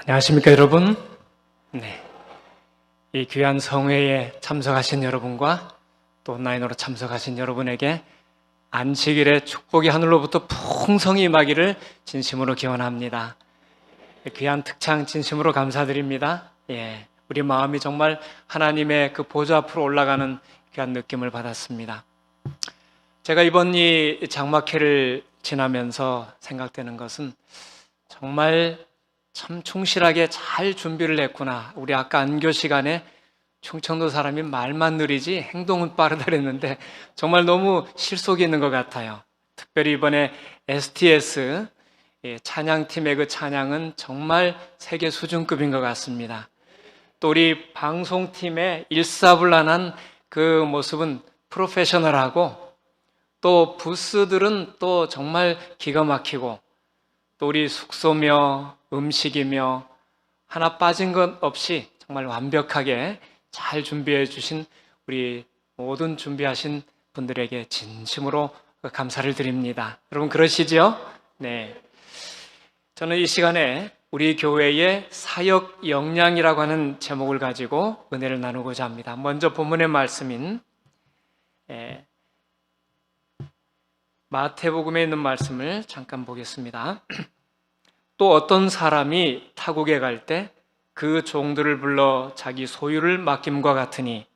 안녕하십니까 여러분. 네, 이 귀한 성회에 참석하신 여러분과 또 온라인으로 참석하신 여러분에게 안식일의 축복이 하늘로부터 풍성히 임하기를 진심으로 기원합니다. 귀한 특창 진심으로 감사드립니다. 우리 마음이 정말 하나님의 그 보좌 앞으로 올라가는 귀한 느낌을 받았습니다. 제가 이번 이 장막회를 지나면서 생각되는 것은 정말 참 충실하게 잘 준비를 했구나. 우리 아까 안교 시간에 충청도 사람이 말만 느리지 행동은 빠르다 그랬는데 정말 너무 실속이 있는 것 같아요. 특별히 이번에 STS 찬양팀의 그 찬양은 정말 세계 수준급인 것 같습니다. 또 우리 방송팀의 일사불란한 그 모습은 프로페셔널하고, 또 부스들은 또 정말 기가 막히고, 또 우리 숙소며 음식이며 하나 빠진 것 없이 정말 완벽하게 잘 준비해 주신 우리 모든 준비하신 분들에게 진심으로 감사를 드립니다. 여러분 그러시죠? 네. 저는 이 시간에 우리 교회의 사역 역량이라고 하는 제목을 가지고 은혜를 나누고자 합니다. 먼저 본문의 말씀인 마태복음에 있는 말씀을 잠깐 보겠습니다. 또 어떤 사람이 타국에 갈 때 그 종들을 불러 자기 소유를 맡김과 같으니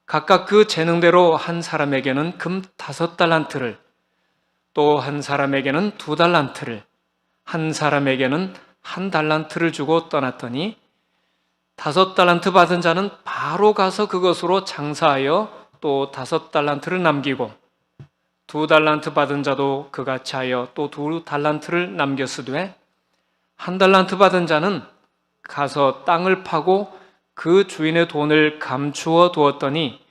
각각 그 재능대로 한 사람에게는 금 5달란트를, 또 한 사람에게는 2달란트를, 한 사람에게는 1달란트를 주고 떠났더니 5달란트 받은 자는 바로 가서 그것으로 장사하여 또 5달란트를 남기고, 2달란트 받은 자도 그같이 하여 또 2달란트를 남겼으되, 1달란트 받은 자는 가서 땅을 파고 그 주인의 돈을 감추어 두었더니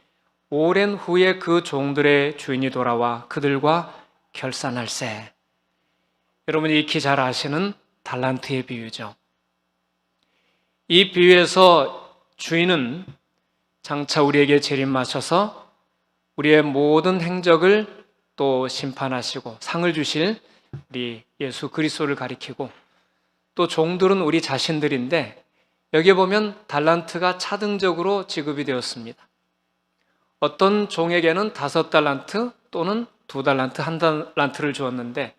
오랜 후에 그 종들의 주인이 돌아와 그들과 결산할세. 여러분이 익히 잘 아시는 달란트의 비유죠. 이 비유에서 주인은 장차 우리에게 재림하셔서 우리의 모든 행적을 또 심판하시고 상을 주실 우리 예수 그리스도를 가리키고, 또 종들은 우리 자신들인데 여기에 보면 달란트가 차등적으로 지급이 되었습니다. 어떤 종에게는 5달란트 또는 2달란트, 1달란트를 주었는데,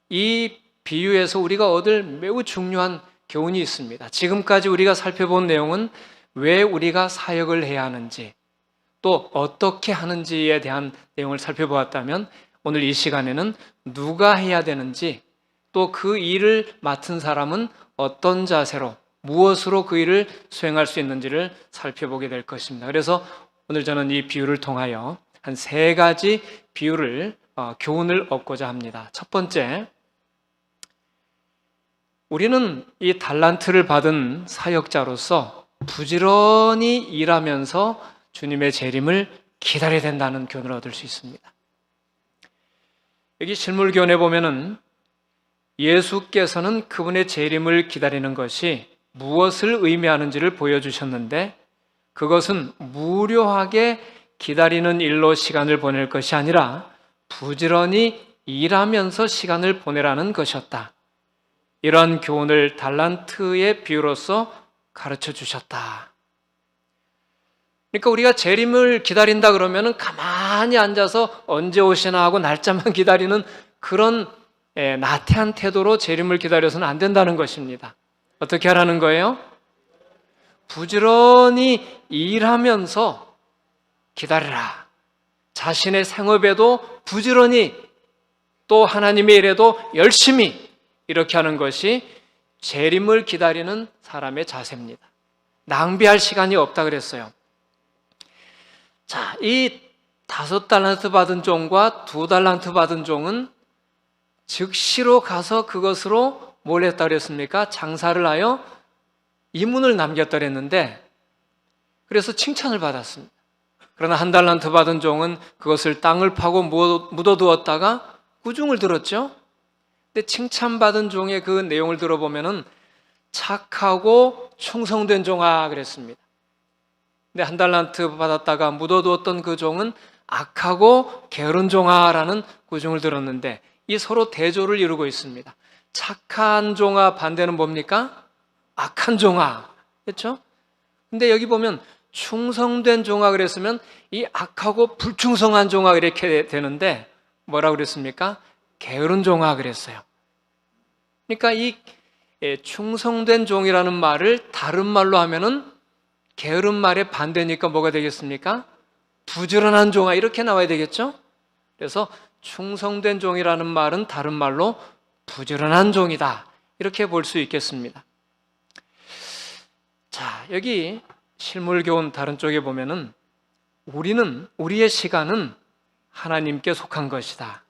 이 비유에서 우리가 얻을 매우 중요한 교훈이 있습니다. 지금까지 우리가 살펴본 내용은 왜 우리가 사역을 해야 하는지, 또 어떻게 하는지에 대한 내용을 살펴보았다면, 오늘 이 시간에는 누가 해야 되는지, 또 그 일을 맡은 사람은 어떤 자세로 무엇으로 그 일을 수행할 수 있는지를 살펴보게 될 것입니다. 그래서 오늘 저는 이 비유를 통하여 한 3가지 비유를 교훈을 얻고자 합니다. 첫 번째, 우리는 이 달란트를 받은 사역자로서 부지런히 일하면서 주님의 재림을 기다려야 된다는 교훈을 얻을 수 있습니다. 여기 실물교훈에 보면은 예수께서는 그분의 재림을 기다리는 것이 무엇을 의미하는지를 보여주셨는데, 그것은 무료하게 기다리는 일로 시간을 보낼 것이 아니라 부지런히 일하면서 시간을 보내라는 것이었다. 이러한 교훈을 달란트의 비유로서 가르쳐 주셨다. 그러니까 우리가 재림을 기다린다 그러면 가만히 앉아서 언제 오시나 하고 날짜만 기다리는 그런 나태한 태도로 재림을 기다려서는 안 된다는 것입니다. 어떻게 하라는 거예요? 부지런히 일하면서 기다리라. 자신의 생업에도 부지런히, 또 하나님의 일에도 열심히, 이렇게 하는 것이 재림을 기다리는 사람의 자세입니다. 낭비할 시간이 없다 그랬어요. 자, 이 5달란트 받은 종과 2달란트 받은 종은 즉시로 가서 그것으로 뭘 했다 그랬습니까? 장사를 하여 이문을 남겼다 그랬는데, 그래서 칭찬을 받았습니다. 그러나 1달란트 받은 종은 그것을 땅을 파고 묻어두었다가 꾸중을 들었죠. 근데 칭찬받은 종의 그 내용을 들어보면은 착하고 충성된 종아 그랬습니다. 근데 1달란트 받았다가 묻어두었던 그 종은 악하고 게으른 종아라는 꾸중을 들었는데, 이 서로 대조를 이루고 있습니다. 착한 종아 반대는 뭡니까? 악한 종아. 그렇죠? 근데 여기 보면 충성된 종아 그랬으면 이 악하고 불충성한 종아 이렇게 되는데 뭐라고 그랬습니까? 게으른 종아 그랬어요. 그러니까 이 충성된 종이라는 말을 다른 말로 하면은 게으른 말의 반대니까 뭐가 되겠습니까? 부지런한 종아 이렇게 나와야 되겠죠? 그래서 충성된 종이라는 말은 다른 말로 부지런한 종이다 이렇게 볼 수 있겠습니다. 자, 여기 실물교훈 다른 쪽에 보면은 우리의 시간은 하나님께 속한 것이다.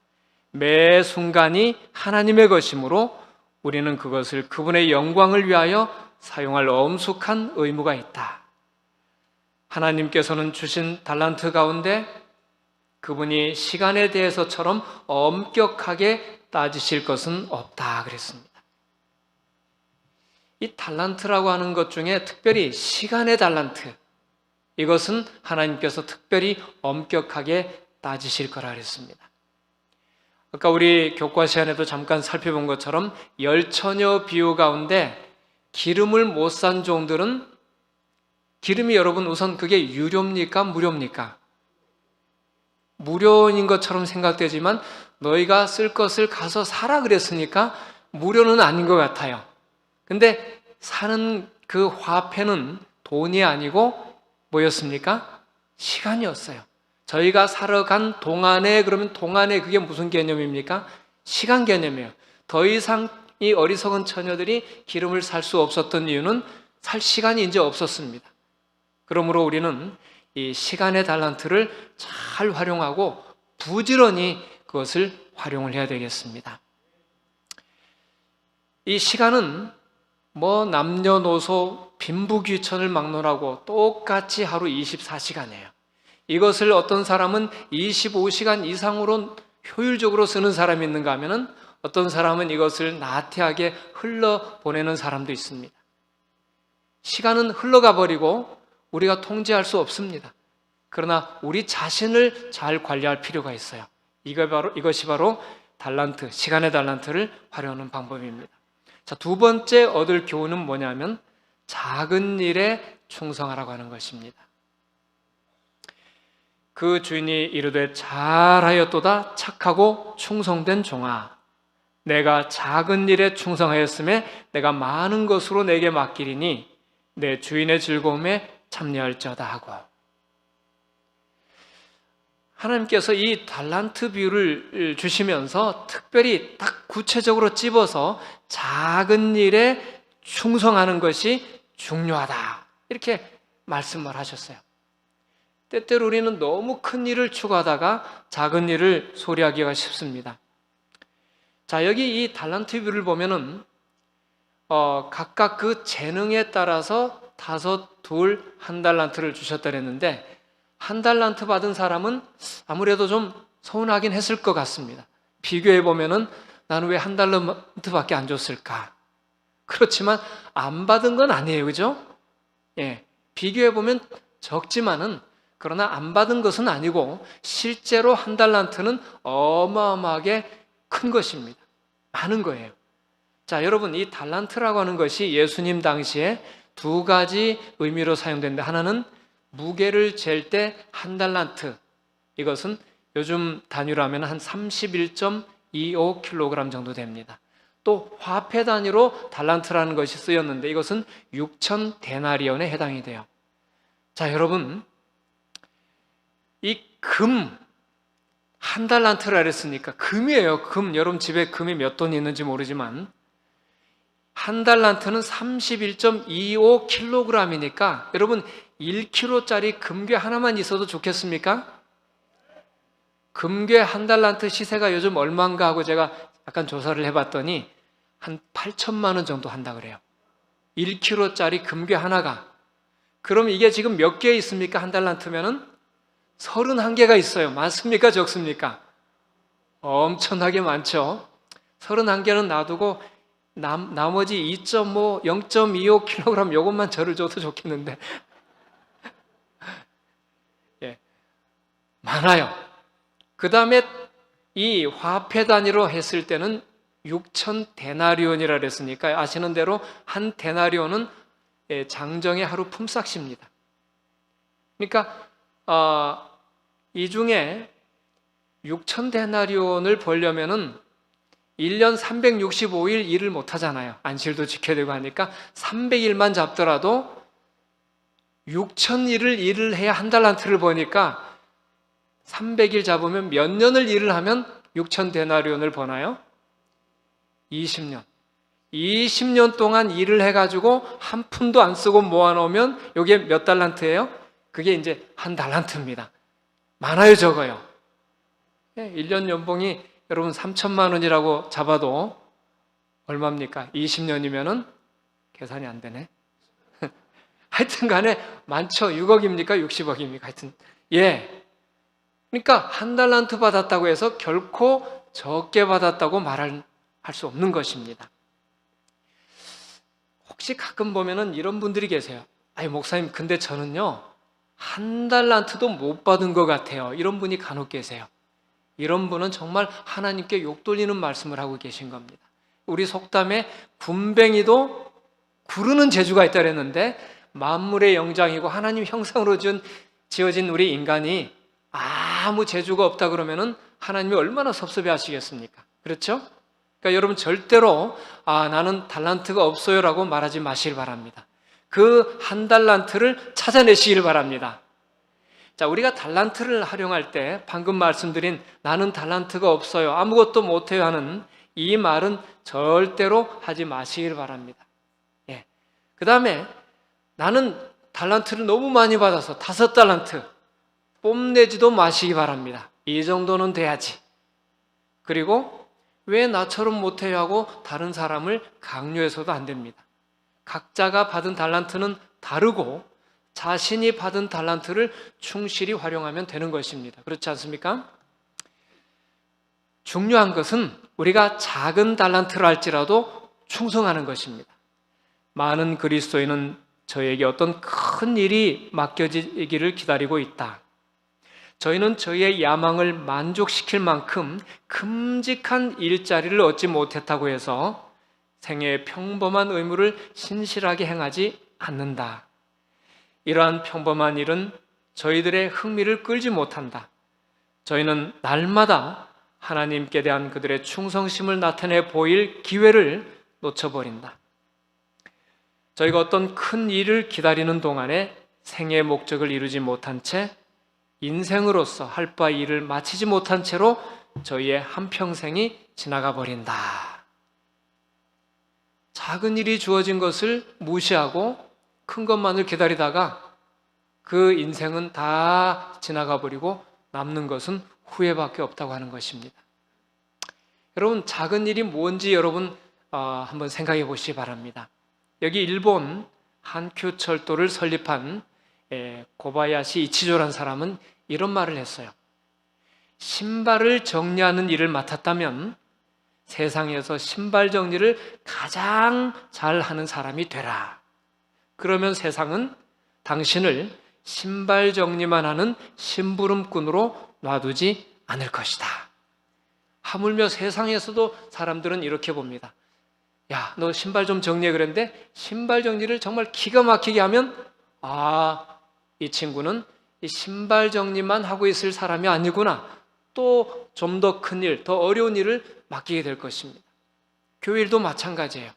매 순간이 하나님의 것이므로 우리는 그것을 그분의 영광을 위하여 사용할 엄숙한 의무가 있다. 하나님께서는 주신 달란트 가운데 그분이 시간에 대해서처럼 엄격하게 따지실 것은 없다 그랬습니다. 이 달란트라고 하는 것 중에 특별히 시간의 달란트, 이것은 하나님께서 특별히 엄격하게 따지실 거라 그랬습니다. 아까 우리 교과 시간에도 잠깐 살펴본 것처럼 열처녀 비유 가운데 기름을 못 산 종들은 기름이 여러분 우선 그게 유료입니까? 무료입니까? 무료인 것처럼 생각되지만 너희가 쓸 것을 가서 사라 그랬으니까 무료는 아닌 것 같아요. 근데 사는 그 화폐는 돈이 아니고 뭐였습니까? 시간이었어요. 저희가 사러 간 동안에, 그러면 동안에 그게 무슨 개념입니까? 시간 개념이에요. 더 이상 이 어리석은 처녀들이 기름을 살 수 없었던 이유는 살 시간이 이제 없었습니다. 그러므로 우리는 이 시간의 달란트를 잘 활용하고 부지런히 그것을 활용을 해야 되겠습니다. 이 시간은 뭐 남녀노소 빈부귀천을 막론하고 똑같이 하루 24시간이에요. 이것을 어떤 사람은 25시간 이상으로 효율적으로 쓰는 사람이 있는가 하면은 어떤 사람은 이것을 나태하게 흘러보내는 사람도 있습니다. 시간은 흘러가 버리고 우리가 통제할 수 없습니다. 그러나 우리 자신을 잘 관리할 필요가 있어요. 이것이 바로 달란트, 시간의 달란트를 활용하는 방법입니다. 자, 두 번째 얻을 교훈은 뭐냐면 작은 일에 충성하라고 하는 것입니다. 그 주인이 이르되 잘하였도다 착하고 충성된 종아, 내가 작은 일에 충성하였음에 내가 많은 것으로 내게 맡기리니 내 주인의 즐거움에 참여할지어다 하고, 하나님께서 이 달란트 비유를 주시면서 특별히 딱 구체적으로 찝어서 작은 일에 충성하는 것이 중요하다 이렇게 말씀을 하셨어요. 때때로 우리는 너무 큰 일을 추구하다가 작은 일을 소리하기가 쉽습니다. 자, 여기 이 달란트 비유를 보면은 각각 그 재능에 따라서 5, 2, 1달란트를 주셨다 그랬는데 한 달란트 받은 사람은 아무래도 좀 서운하긴 했을 것 같습니다. 비교해 보면은 나는 왜 한 달란트밖에 안 줬을까? 그렇지만 안 받은 건 아니에요, 그죠? 예, 비교해 보면 적지만은 그러나 안 받은 것은 아니고 실제로 한 달란트는 어마어마하게 큰 것입니다. 많은 거예요. 자, 여러분, 이 달란트라고 하는 것이 예수님 당시에 2가지 의미로 사용되는데, 하나는 무게를 잴 때 한 달란트, 이것은 요즘 단위로 하면 한 31.25kg 정도 됩니다. 또 화폐 단위로 달란트라는 것이 쓰였는데 이것은 6,000데나리온에 해당이 돼요. 자, 여러분, 이 금, 한 달란트라 그랬으니까 금이에요. 금. 여러분 집에 금이 몇 돈 있는지 모르지만 한 달란트는 31.25kg이니까 여러분 1kg짜리 금괴 하나만 있어도 좋겠습니까? 금괴 한 달란트 시세가 요즘 얼마인가 하고 제가 약간 조사를 해봤더니 한 8천만 원 정도 한다 그래요. 1kg짜리 금괴 하나가. 그럼 이게 지금 몇 개 있습니까? 한 달란트면은 31개가 있어요. 많습니까? 적습니까? 엄청나게 많죠. 31개는 놔두고 나머지 2.5, 0.25kg 요것만 저를 줘도 좋겠는데 예, 많아요. 그 다음에 이 화폐 단위로 했을 때는 6천 데나리온이라 그랬으니까 아시는 대로 한 데나리온은 장정의 하루 품삯입니다. 그러니까 이 중에 6천 데나리온을 벌려면은 1년 365일 일을 못 하잖아요. 안식일도 지켜야 되고 하니까 300일만 잡더라도 6,000일을 일을 해야 한 달란트를 버니까 300일 잡으면 몇 년을 일을 하면 6천 데나리온을 버나요? 20년. 20년 동안 일을 해가지고 한 푼도 안 쓰고 모아놓으면 이게 몇 달란트예요? 그게 이제 한 달란트입니다. 많아요, 적어요? 1년 연봉이 여러분 3천만 원이라고 잡아도 얼마입니까? 20년이면은 계산이 안 되네. 하여튼 간에 많죠. 6억입니까? 60억입니까? 하여튼 그러니까 한 달란트 받았다고 해서 결코 적게 받았다고 말할 수 없는 것입니다. 혹시 가끔 보면은 이런 분들이 계세요. 아니 목사님, 근데 저는요 한 달란트도 못 받은 것 같아요. 이런 분이 간혹 계세요. 이런 분은 정말 하나님께 욕 돌리는 말씀을 하고 계신 겁니다. 우리 속담에 군뱅이도 구르는 재주가 있다 그랬는데, 만물의 영장이고 하나님 형상으로 지어진 우리 인간이 아무 재주가 없다 그러면은 하나님이 얼마나 섭섭해 하시겠습니까? 그렇죠? 그러니까 여러분 절대로 나는 달란트가 없어요 라고 말하지 마시길 바랍니다. 그 한 달란트를 찾아내시길 바랍니다. 자, 우리가 달란트를 활용할 때 방금 말씀드린 나는 달란트가 없어요, 아무것도 못해요 하는 이 말은 절대로 하지 마시길 바랍니다. 그 다음에 나는 달란트를 너무 많이 받아서 5달란트 뽐내지도 마시기 바랍니다. 이 정도는 돼야지. 그리고 왜 나처럼 못해요 하고 다른 사람을 강요해서도 안 됩니다. 각자가 받은 달란트는 다르고 자신이 받은 달란트를 충실히 활용하면 되는 것입니다. 그렇지 않습니까? 중요한 것은 우리가 작은 달란트를 할지라도 충성하는 것입니다. 많은 그리스도인은 저에게 어떤 큰 일이 맡겨지기를 기다리고 있다. 저희는 저희의 야망을 만족시킬 만큼 큼직한 일자리를 얻지 못했다고 해서 생애의 평범한 의무를 신실하게 행하지 않는다. 이러한 평범한 일은 저희들의 흥미를 끌지 못한다. 저희는 날마다 하나님께 대한 그들의 충성심을 나타내 보일 기회를 놓쳐버린다. 저희가 어떤 큰 일을 기다리는 동안에 생애의 목적을 이루지 못한 채 인생으로서 할 바 일을 마치지 못한 채로 저희의 한평생이 지나가 버린다. 작은 일이 주어진 것을 무시하고 큰 것만을 기다리다가 그 인생은 다 지나가 버리고 남는 것은 후회밖에 없다고 하는 것입니다. 여러분, 작은 일이 뭔지 여러분 한번 생각해 보시기 바랍니다. 여기 일본 한큐 철도를 설립한 고바야시 이치조라는 사람은 이런 말을 했어요. 신발을 정리하는 일을 맡았다면 세상에서 신발 정리를 가장 잘하는 사람이 되라. 그러면 세상은 당신을 신발 정리만 하는 심부름꾼으로 놔두지 않을 것이다. 하물며 세상에서도 사람들은 이렇게 봅니다. 야, 너 신발 좀 정리해 그랬는데 신발 정리를 정말 기가 막히게 하면 이 친구는 이 신발 정리만 하고 있을 사람이 아니구나. 또 좀 더 큰 일, 더 어려운 일을 맡기게 될 것입니다. 교회 일도 마찬가지예요.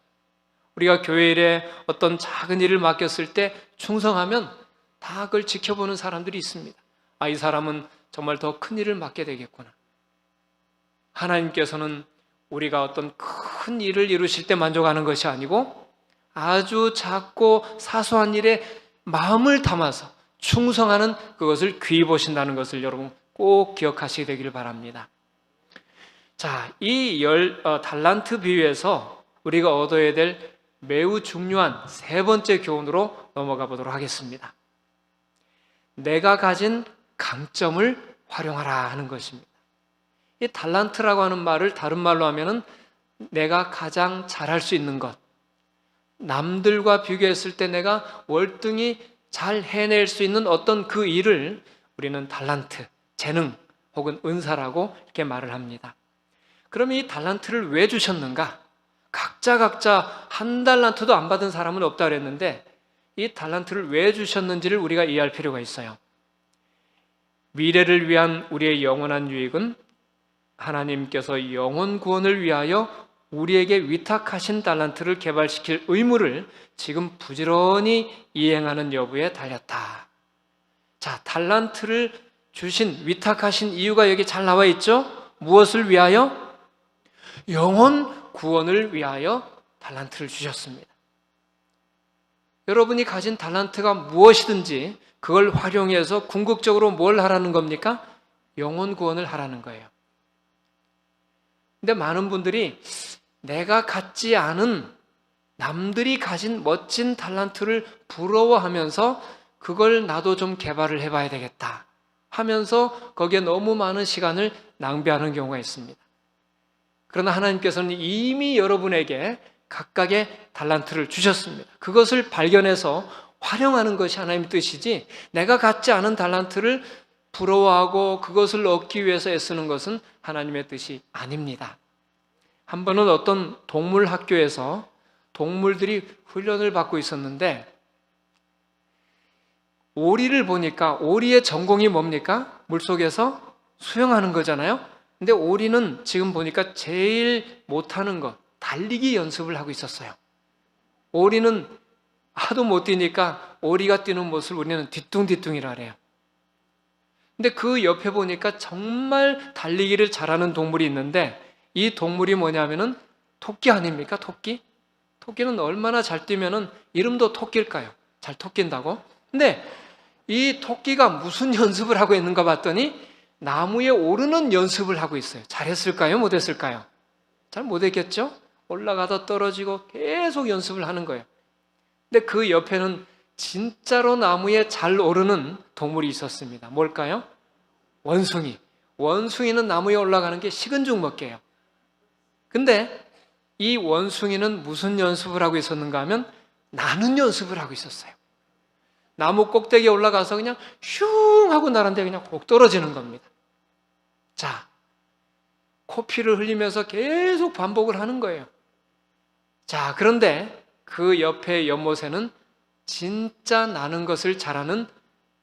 우리가 교회 일에 어떤 작은 일을 맡겼을 때 충성하면 다 그걸 지켜보는 사람들이 있습니다. 이 사람은 정말 더 큰 일을 맡게 되겠구나. 하나님께서는 우리가 어떤 큰 일을 이루실 때 만족하는 것이 아니고 아주 작고 사소한 일에 마음을 담아서 충성하는 그것을 귀히 보신다는 것을 여러분 꼭 기억하시게 되기를 바랍니다. 자, 이 달란트 비유에서 우리가 얻어야 될 매우 중요한 세 번째 교훈으로 넘어가 보도록 하겠습니다. 내가 가진 강점을 활용하라 하는 것입니다. 이 달란트라고 하는 말을 다른 말로 하면은 내가 가장 잘할 수 있는 것, 남들과 비교했을 때 내가 월등히 잘 해낼 수 있는 어떤 그 일을 우리는 달란트, 재능 혹은 은사라고 이렇게 말을 합니다. 그럼 이 달란트를 왜 주셨는가? 각자 한 달란트도 안 받은 사람은 없다 그랬는데 이 달란트를 왜 주셨는지를 우리가 이해할 필요가 있어요. 미래를 위한 우리의 영원한 유익은 하나님께서 영혼 구원을 위하여 우리에게 위탁하신 달란트를 개발시킬 의무를 지금 부지런히 이행하는 여부에 달렸다. 자, 달란트를 주신, 위탁하신 이유가 여기 잘 나와 있죠? 무엇을 위하여? 영혼 구원을 위하여 달란트를 주셨습니다. 여러분이 가진 달란트가 무엇이든지 그걸 활용해서 궁극적으로 뭘 하라는 겁니까? 영혼 구원을 하라는 거예요. 근데 많은 분들이 내가 갖지 않은 남들이 가진 멋진 달란트를 부러워하면서 그걸 나도 좀 개발을 해봐야 되겠다 하면서 거기에 너무 많은 시간을 낭비하는 경우가 있습니다. 그러나 하나님께서는 이미 여러분에게 각각의 달란트를 주셨습니다. 그것을 발견해서 활용하는 것이 하나님의 뜻이지 내가 갖지 않은 달란트를 부러워하고 그것을 얻기 위해서 애쓰는 것은 하나님의 뜻이 아닙니다. 한 번은 어떤 동물 학교에서 동물들이 훈련을 받고 있었는데 오리를 보니까 오리의 전공이 뭡니까? 물속에서 수영하는 거잖아요. 근데 오리는 지금 보니까 제일 못하는 것, 달리기 연습을 하고 있었어요. 오리는 하도 못 뛰니까 오리가 뛰는 모습을 우리는 뒤뚱뒤뚱이라 그래요. 근데 그 옆에 보니까 정말 달리기를 잘하는 동물이 있는데 이 동물이 뭐냐면은 토끼 아닙니까? 토끼? 토끼는 얼마나 잘 뛰면은 이름도 토끼일까요? 잘 토낀다고? 근데 이 토끼가 무슨 연습을 하고 있는가 봤더니 나무에 오르는 연습을 하고 있어요. 잘했을까요? 못했을까요? 잘 못했겠죠? 올라가다 떨어지고 계속 연습을 하는 거예요. 근데 그 옆에는 진짜로 나무에 잘 오르는 동물이 있었습니다. 뭘까요? 원숭이. 원숭이는 나무에 올라가는 게 식은 죽 먹게요. 근데 이 원숭이는 무슨 연습을 하고 있었는가 하면 나는 연습을 하고 있었어요. 나무 꼭대기에 올라가서 그냥 슝 하고 나란데 그냥 꼭 떨어지는 겁니다. 자, 코피를 흘리면서 계속 반복을 하는 거예요. 자, 그런데 그 옆에 연못에는 진짜 나는 것을 잘하는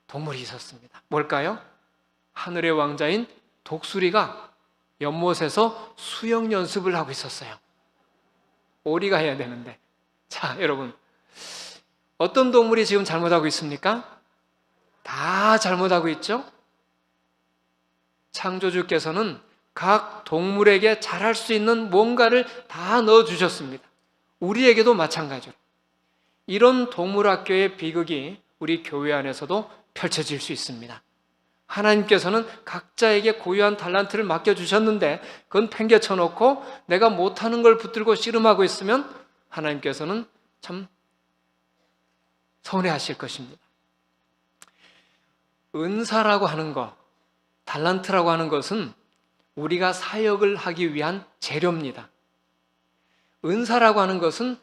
동물이 있었습니다. 뭘까요? 하늘의 왕자인 독수리가 연못에서 수영 연습을 하고 있었어요. 오리가 해야 되는데. 자, 여러분. 어떤 동물이 지금 잘못하고 있습니까? 다 잘못하고 있죠? 창조주께서는 각 동물에게 잘할 수 있는 뭔가를 다 넣어주셨습니다. 우리에게도 마찬가지로. 이런 동물학교의 비극이 우리 교회 안에서도 펼쳐질 수 있습니다. 하나님께서는 각자에게 고유한 달란트를 맡겨주셨는데 그건 팽개쳐놓고 내가 못하는 걸 붙들고 씨름하고 있으면 하나님께서는 참 서운해하실 것입니다. 은사라고 하는 것, 달란트라고 하는 것은 우리가 사역을 하기 위한 재료입니다. 은사라고 하는 것은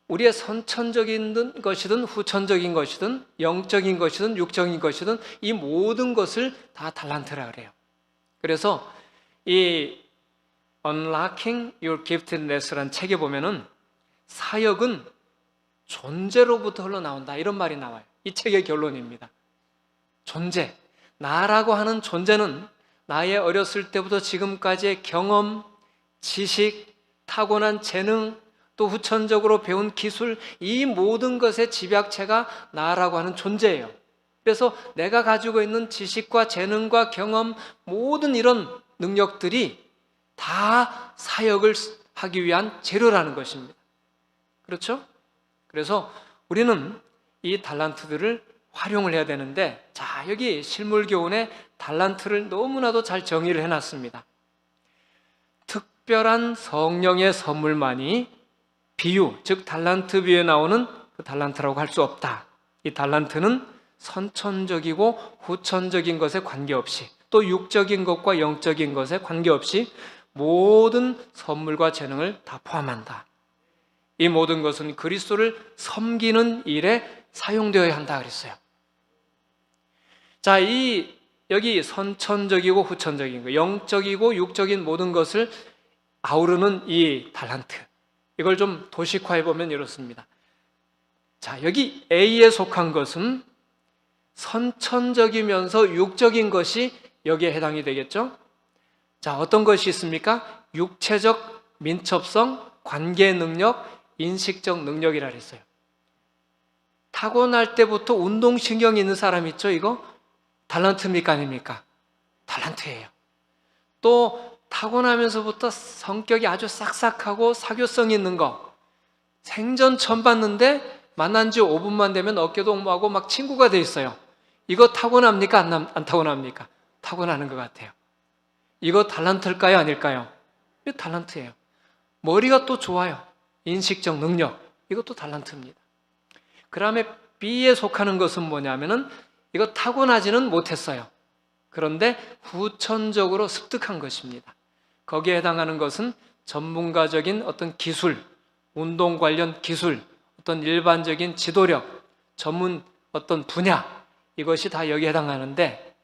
우리의 선천적인 것이든 후천적인 것이든 영적인 것이든 육적인 것이든 이 모든 것을 다 달란트라 그래요. 그래서 이 Unlocking Your Giftedness라는 책에 보면은 사역은 존재로부터 흘러나온다 이런 말이 나와요. 이 책의 결론입니다. 존재, 나라고 하는 존재는 나의 어렸을 때부터 지금까지의 경험, 지식, 타고난 재능, 또 후천적으로 배운 기술, 이 모든 것의 집약체가 나라고 하는 존재예요. 그래서 내가 가지고 있는 지식과 재능과 경험, 모든 이런 능력들이 다 사역을 하기 위한 재료라는 것입니다. 그렇죠? 그래서 우리는 이 달란트들을 활용을 해야 되는데, 자, 여기 실물교훈에 달란트를 너무나도 잘 정의를 해놨습니다. 특별한 성령의 선물만이 비유, 즉 달란트 비유에 나오는 그 달란트라고 할 수 없다. 이 달란트는 선천적이고 후천적인 것에 관계없이 또 육적인 것과 영적인 것에 관계없이 모든 선물과 재능을 다 포함한다. 이 모든 것은 그리스도를 섬기는 일에 사용되어야 한다 그랬어요. 자, 여기 선천적이고 후천적인 것, 영적이고 육적인 모든 것을 아우르는 이 달란트, 이걸 좀 도식화해 보면 이렇습니다. 자, 여기 A에 속한 것은 선천적이면서 육적인 것이 여기에 해당이 되겠죠? 자, 어떤 것이 있습니까? 육체적 민첩성, 관계 능력, 인식적 능력이라 그랬어요. 타고날 때부터 운동신경이 있는 사람 있죠? 이거 달란트입니까? 아닙니까? 달란트예요. 또 타고나면서부터 성격이 아주 싹싹하고 사교성 있는 거, 생전 처음 봤는데 만난 지 5분만 되면 어깨동무하고 막 친구가 돼 있어요. 이거 타고납니까? 안 타고납니까? 타고나는 것 같아요. 이거 달란트일까요? 아닐까요? 이거 달란트예요. 머리가 또 좋아요. 인식적 능력, 이것도 달란트입니다. 그 다음에 B에 속하는 것은 뭐냐면은 이거 타고나지는 못했어요. 그런데 후천적으로 습득한 것입니다. 거기에 해당하는 것은 전문가적인 어떤 기술, 운동 관련 기술, 어떤 일반적인 지도력, 전문 어떤 분야, 이것이 다 여기에 해당하는데,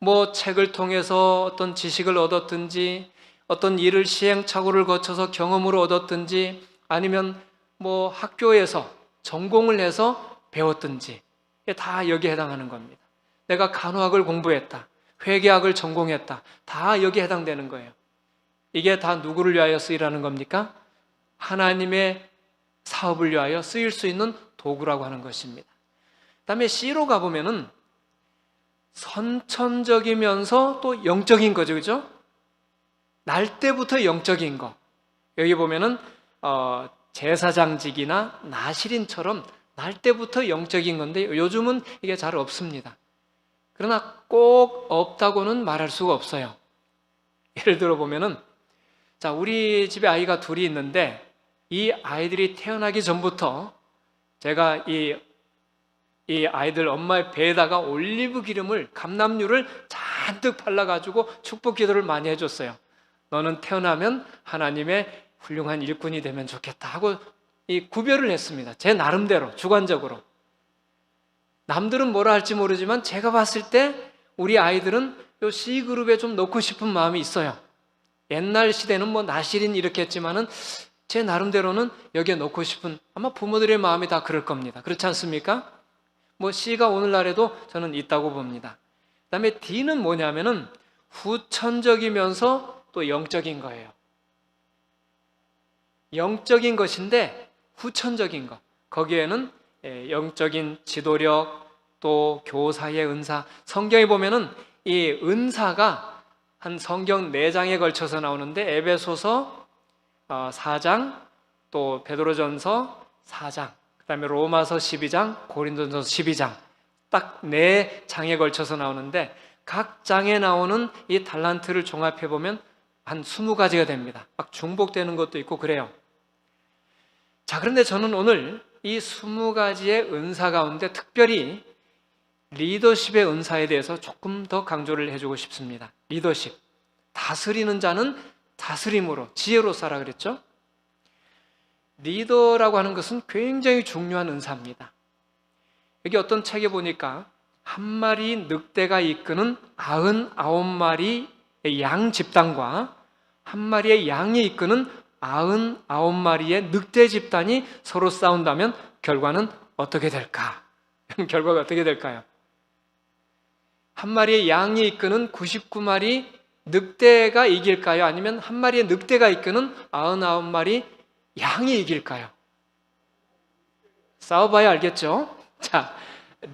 뭐 책을 통해서 어떤 지식을 얻었든지, 어떤 일을 시행착오를 거쳐서 경험으로 얻었든지, 아니면 뭐 학교에서 전공을 해서 배웠든지, 이게 다 여기에 해당하는 겁니다. 내가 간호학을 공부했다, 회계학을 전공했다, 다 여기에 해당되는 거예요. 이게 다 누구를 위하여 쓰이라는 겁니까? 하나님의 사업을 위하여 쓰일 수 있는 도구라고 하는 것입니다. 그 다음에 C로 가보면은 선천적이면서 또 영적인 거죠, 그죠? 날 때부터 영적인 거. 여기 보면은 제사장직이나 나실인처럼 날 때부터 영적인 건데 요즘은 이게 잘 없습니다. 그러나 꼭 없다고는 말할 수가 없어요. 예를 들어 보면은, 자, 우리 집에 아이가 둘이 있는데 이 아이들이 태어나기 전부터 제가 이 아이들 엄마의 배에다가 올리브 기름을, 감람유를 잔뜩 발라가지고 축복 기도를 많이 해줬어요. 너는 태어나면 하나님의 훌륭한 일꾼이 되면 좋겠다 하고 이 구별을 했습니다. 제 나름대로 주관적으로. 남들은 뭐라 할지 모르지만 제가 봤을 때 우리 아이들은 요 C그룹에 좀 넣고 싶은 마음이 있어요. 옛날 시대는 뭐 나실인 이렇게 했지만은 제 나름대로는 여기에 넣고 싶은, 아마 부모들의 마음이 다 그럴 겁니다. 그렇지 않습니까? 뭐 C가 오늘날에도 저는 있다고 봅니다. 그 다음에 D는 뭐냐면은 후천적이면서 또 영적인 거예요. 영적인 것인데 후천적인 것. 거기에는 영적인 지도력, 또 교사의 은사. 성경에 보면은 이 은사가 한 성경 4장에 걸쳐서 나오는데 에베소서 4장, 또 베드로전서 4장, 그 다음에 로마서 12장, 고린도전서 12장, 딱 4장에 걸쳐서 나오는데 각 장에 나오는 이 달란트를 종합해 보면 한 20가지가 됩니다. 막 중복되는 것도 있고 그래요. 자, 그런데 저는 오늘 이 20가지의 은사 가운데 특별히 리더십의 은사에 대해서 조금 더 강조를 해주고 싶습니다. 리더십. 다스리는 자는 다스림으로, 지혜로 살아 그랬죠? 리더라고 하는 것은 굉장히 중요한 은사입니다. 여기 어떤 책에 보니까 한 마리 늑대가 이끄는 99마리의 양 집단과 한 마리의 양이 이끄는 99마리의 늑대 집단이 서로 싸운다면 결과는 어떻게 될까? 결과가 어떻게 될까요? 한 마리의 양이 이끄는 99마리 늑대가 이길까요? 아니면 한 마리의 늑대가 이끄는 99마리 양이 이길까요? 싸워봐야 알겠죠? 자,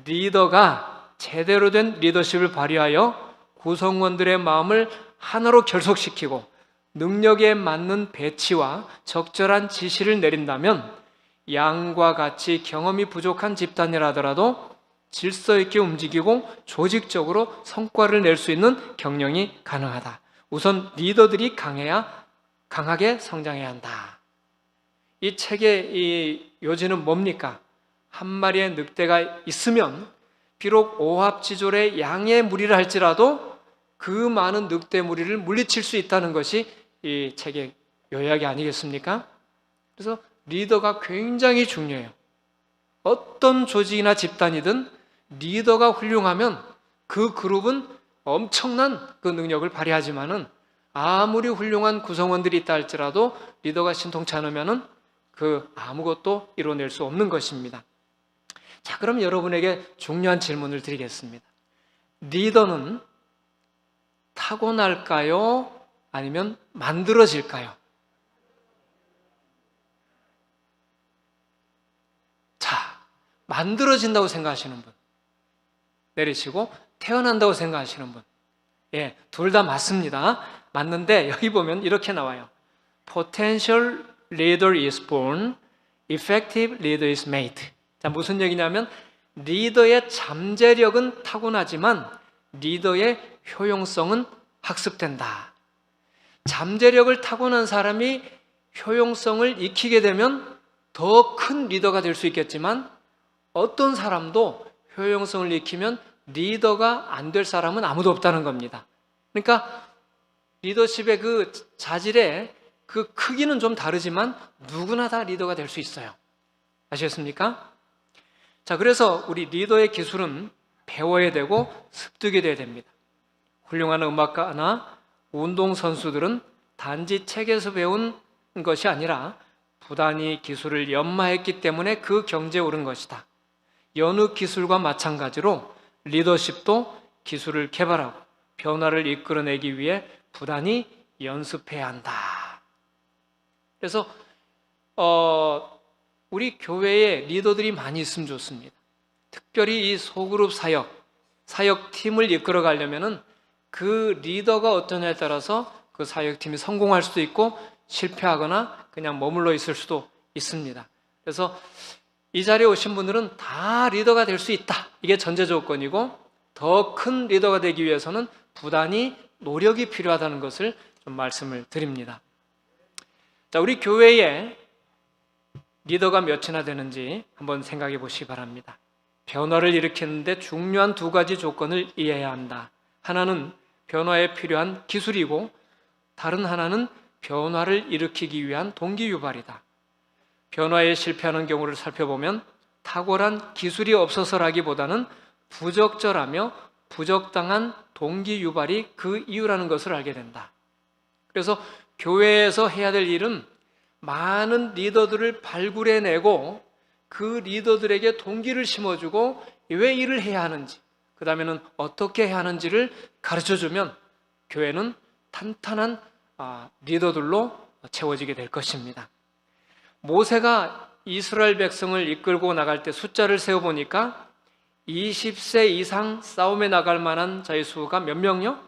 리더가 제대로 된 리더십을 발휘하여 구성원들의 마음을 하나로 결속시키고 능력에 맞는 배치와 적절한 지시를 내린다면 양과 같이 경험이 부족한 집단이라더라도 질서 있게 움직이고 조직적으로 성과를 낼 수 있는 경영이 가능하다. 우선 리더들이 강해야 강하게 성장해야 한다. 이 책의 이 요지는 뭡니까? 한 마리의 늑대가 있으면 비록 오합지졸의 양의 무리를 할지라도 그 많은 늑대 무리를 물리칠 수 있다는 것이 이 책의 요약이 아니겠습니까? 그래서 리더가 굉장히 중요해요. 어떤 조직이나 집단이든 리더가 훌륭하면 그 그룹은 엄청난 그 능력을 발휘하지만은 아무리 훌륭한 구성원들이 있다 할지라도 리더가 신통치 않으면은 그 아무것도 이뤄낼 수 없는 것입니다. 자, 그럼 여러분에게 중요한 질문을 드리겠습니다. 리더는 타고날까요? 아니면 만들어질까요? 자, 만들어진다고 생각하시는 분 내리시고, 태어난다고 생각하시는 분, 예, 둘 다 맞습니다. 맞는데 여기 보면 이렇게 나와요. Potential leader is born, effective leader is made. 자, 무슨 얘기냐면 리더의 잠재력은 타고나지만 리더의 효용성은 학습된다. 잠재력을 타고난 사람이 효용성을 익히게 되면 더 큰 리더가 될 수 있겠지만, 어떤 사람도 효용성을 익히면 리더가 안 될 사람은 아무도 없다는 겁니다. 그러니까 리더십의 그 자질의 그 크기는 좀 다르지만 누구나 다 리더가 될 수 있어요. 아시겠습니까? 자, 그래서 우리 리더의 기술은 배워야 되고 습득이 돼야 됩니다. 훌륭한 음악가나 운동선수들은 단지 책에서 배운 것이 아니라 부단히 기술을 연마했기 때문에 그 경지에 오른 것이다. 여느 기술과 마찬가지로 리더십도 기술을 개발하고 변화를 이끌어내기 위해 부단히 연습해야 한다. 그래서 우리 교회에 리더들이 많이 있으면 좋습니다. 특별히 이 소그룹 사역팀을 이끌어 가려면은 그 리더가 어떠냐에 따라서 그 사역팀이 성공할 수도 있고 실패하거나 그냥 머물러 있을 수도 있습니다. 그래서 이 자리에 오신 분들은 다 리더가 될 수 있다. 이게 전제 조건이고, 더 큰 리더가 되기 위해서는 부단히 노력이 필요하다는 것을 좀 말씀을 드립니다. 자, 우리 교회에 리더가 몇이나 되는지 한번 생각해 보시기 바랍니다. 변화를 일으키는데 중요한 두 가지 조건을 이해해야 한다. 하나는 변화에 필요한 기술이고, 다른 하나는 변화를 일으키기 위한 동기 유발이다. 변화에 실패하는 경우를 살펴보면 탁월한 기술이 없어서라기보다는 부적절하며 부적당한 동기 유발이 그 이유라는 것을 알게 된다. 그래서 교회에서 해야 될 일은 많은 리더들을 발굴해내고 그 리더들에게 동기를 심어주고 왜 일을 해야 하는지, 그 다음에는 어떻게 해야 하는지를 가르쳐주면 교회는 탄탄한 리더들로 채워지게 될 것입니다. 모세가 이스라엘 백성을 이끌고 나갈 때 숫자를 세어보니까 20세 이상 싸움에 나갈 만한 자의 수가 몇 명요?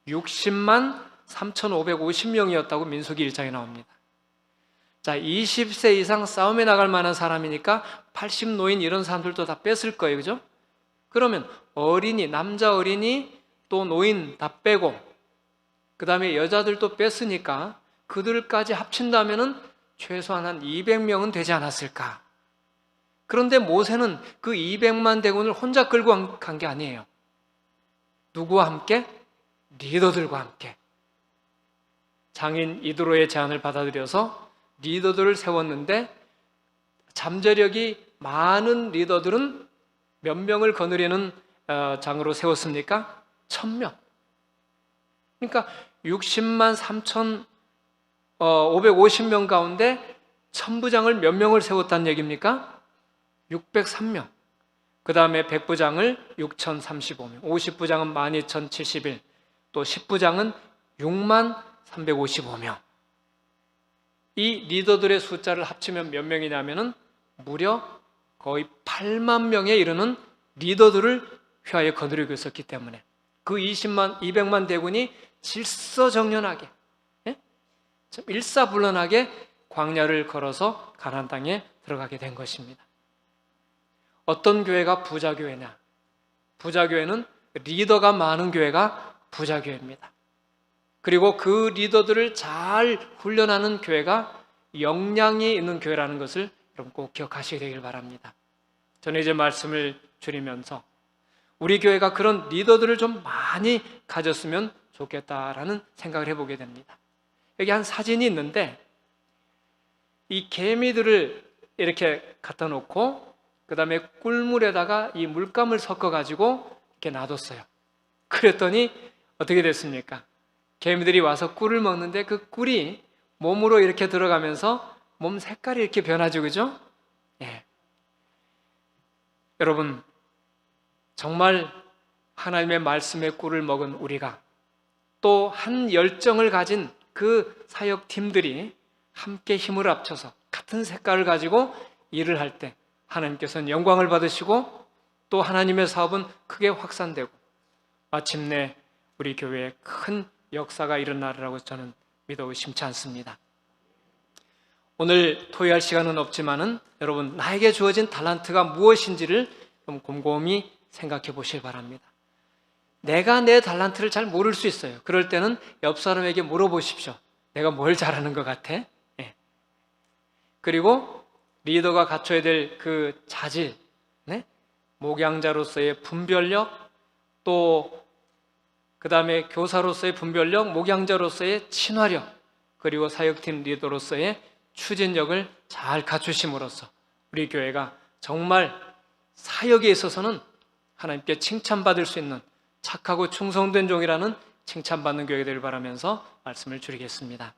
60만 3,550명이었다고 민수기 1장에 나옵니다. 자, 20세 이상 싸움에 나갈 만한 사람이니까 80노인 이런 사람들도 다 뺐을 거예요. 그죠? 그러면 어린이, 남자 어린이 또 노인 다 빼고 그 다음에 여자들도 뺐으니까 그들까지 합친다면은 최소한 한 200명은 되지 않았을까? 그런데 모세는 그 200만 대군을 혼자 끌고 간 게 아니에요. 누구와 함께? 리더들과 함께. 장인 이드로의 제안을 받아들여서 리더들을 세웠는데, 잠재력이 많은 리더들은 몇 명을 거느리는 장으로 세웠습니까? 1000명. 그러니까 60만 3,550명 가운데 천부장을 몇 명을 세웠다는 얘기입니까? 603명. 그 다음에 백부장을 6,035명, 50부장은 12,071, 또 10부장은 6만 355명. 이 리더들의 숫자를 합치면 몇 명이냐면은 무려 거의 8만 명에 이르는 리더들을 휘하에 거느리고 있었기 때문에 그 200만 대군이 질서정연하게, 일사불란하게 광야를 걸어서 가나안 땅에 들어가게 된 것입니다. 어떤 교회가 부자교회냐? 부자교회는 리더가 많은 교회가 부자교회입니다. 그리고 그 리더들을 잘 훈련하는 교회가 역량이 있는 교회라는 것을 여러분 꼭 기억하시게 되길 바랍니다. 저는 이제 말씀을 줄이면서 우리 교회가 그런 리더들을 좀 많이 가졌으면 좋겠다라는 생각을 해보게 됩니다. 여기 한 사진이 있는데, 이 개미들을 이렇게 갖다 놓고 그 다음에 꿀물에다가 이 물감을 섞어가지고 이렇게 놔뒀어요. 그랬더니 어떻게 됐습니까? 개미들이 와서 꿀을 먹는데 그 꿀이 몸으로 이렇게 들어가면서 몸 색깔이 이렇게 변하죠, 그죠? 예. 여러분, 정말 하나님의 말씀의 꿀을 먹은 우리가 또 한 열정을 가진 그 사역팀들이 함께 힘을 합쳐서 같은 색깔을 가지고 일을 할 때 하나님께서는 영광을 받으시고 또 하나님의 사업은 크게 확산되고 마침내 우리 교회에 큰 역사가 일어나리라고 저는 믿어 의심치 않습니다. 오늘 토의할 시간은 없지만은 여러분, 나에게 주어진 달란트가 무엇인지를 좀 곰곰이 생각해 보시기 바랍니다. 내가 내 달란트를 잘 모를 수 있어요. 그럴 때는 옆 사람에게 물어보십시오. 내가 뭘 잘하는 것 같아? 예. 그리고 리더가 갖춰야 될 그 자질, 네? 목양자로서의 분별력, 또 그 다음에 교사로서의 분별력, 목양자로서의 친화력, 그리고 사역팀 리더로서의 추진력을 잘 갖추심으로써 우리 교회가 정말 사역에 있어서는 하나님께 칭찬받을 수 있는 착하고 충성된 종이라는 칭찬받는 교회가 되길 바라면서 말씀을 줄이겠습니다.